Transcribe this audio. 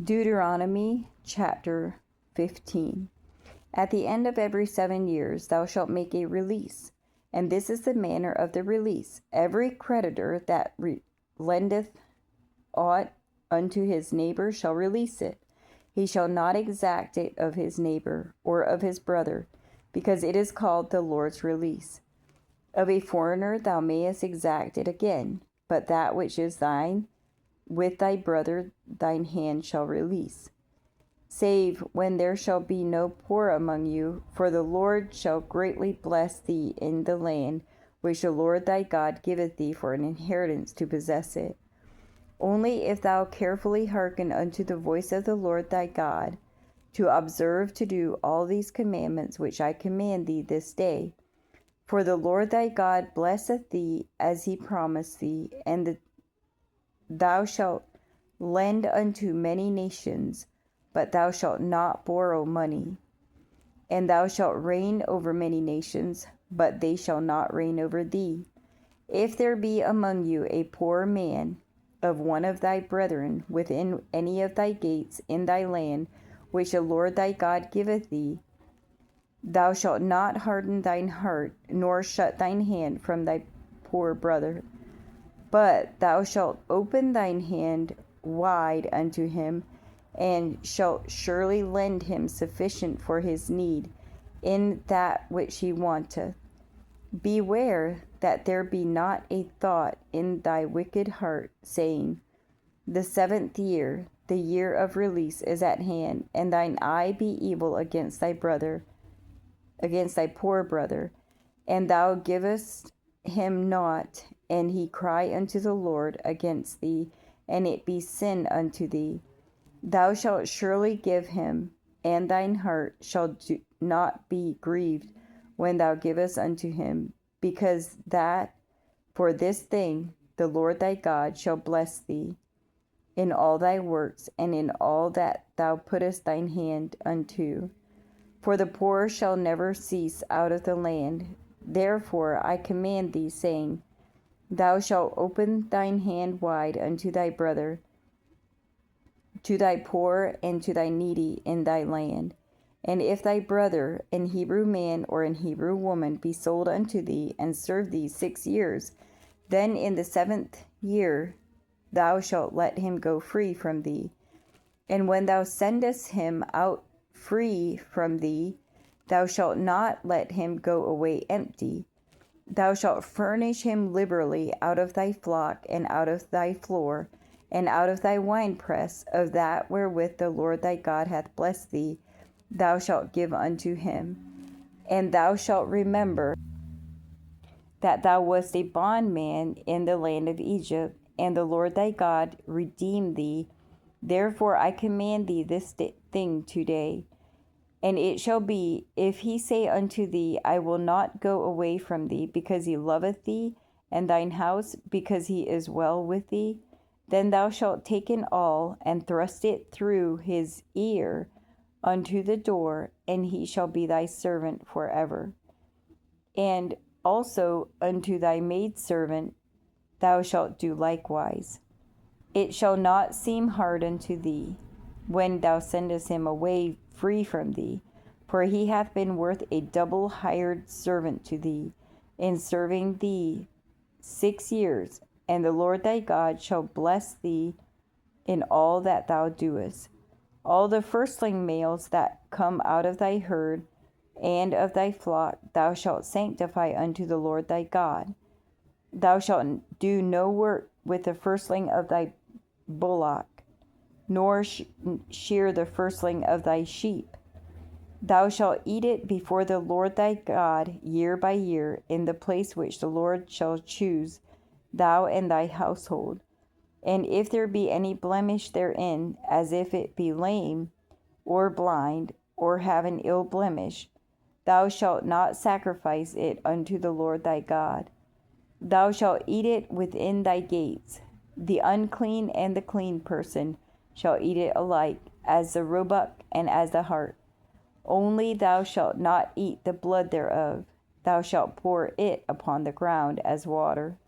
Deuteronomy chapter 15. At the end of every 7 years thou shalt make a release, and this is the manner of the release. Every creditor that lendeth aught unto his neighbor shall release it. He shall not exact it of his neighbor or of his brother, because it is called the Lord's release. Of a foreigner thou mayest exact it again, but that which is thine with thy brother thine hand shall release, save when there shall be no poor among you, for the Lord shall greatly bless thee in the land which the Lord thy God giveth thee for an inheritance to possess it. Only if thou carefully hearken unto the voice of the Lord thy God, to observe to do all these commandments which I command thee this day. For the Lord thy God blesseth thee as he promised thee, and thou shalt lend unto many nations, but thou shalt not borrow money. And thou shalt reign over many nations, but they shall not reign over thee. If there be among you a poor man of one of thy brethren within any of thy gates in thy land, which the Lord thy God giveth thee, thou shalt not harden thine heart, nor shut thine hand from thy poor brother, but thou shalt open thine hand wide unto him, and shalt surely lend him sufficient for his need in that which he wanteth. Beware that there be not a thought in thy wicked heart, saying, the 7th year, the year of release, is at hand, and thine eye be evil against thy brother, against thy poor brother, and thou givest him naught, and he cry unto the Lord against thee, and it be sin unto thee. Thou shalt surely give him, and thine heart shall not be grieved when thou givest unto him, because that for this thing the Lord thy God shall bless thee in all thy works, and in all that thou puttest thine hand unto. For the poor shall never cease out of the land. Therefore I command thee, saying, thou shalt open thine hand wide unto thy brother, to thy poor and to thy needy in thy land. And if thy brother, an Hebrew man or an Hebrew woman, be sold unto thee, and serve thee 6 years, then in the 7th year thou shalt let him go free from thee. And when thou sendest him out free from thee, thou shalt not let him go away empty. Thou shalt furnish him liberally out of thy flock, and out of thy floor, and out of thy winepress, of that wherewith the Lord thy God hath blessed thee, thou shalt give unto him. And thou shalt remember that thou wast a bondman in the land of Egypt, and the Lord thy God redeemed thee. Therefore I command thee this thing today. And it shall be, if he say unto thee, I will not go away from thee, because he loveth thee, and thine house, because he is well with thee, then thou shalt take an awl, and thrust it through his ear unto the door, and he shall be thy servant forever. And also unto thy maidservant thou shalt do likewise. It shall not seem hard unto thee, when thou sendest him away free from thee, for he hath been worth a double hired servant to thee, in serving thee 6 years, and the Lord thy God shall bless thee in all that thou doest. All the firstling males that come out of thy herd and of thy flock thou shalt sanctify unto the Lord thy God. Thou shalt do no work with the firstling of thy bullock, nor shear the firstling of thy sheep. Thou shalt eat it before the Lord thy God year by year, in the place which the Lord shall choose, thou and thy household. And if there be any blemish therein, as if it be lame, or blind, or have an ill blemish, thou shalt not sacrifice it unto the Lord thy God. Thou shalt eat it within thy gates. The unclean and the clean person shall eat it alike, as the roebuck and as the hart. Only thou shalt not eat the blood thereof. Thou shalt pour it upon the ground as water.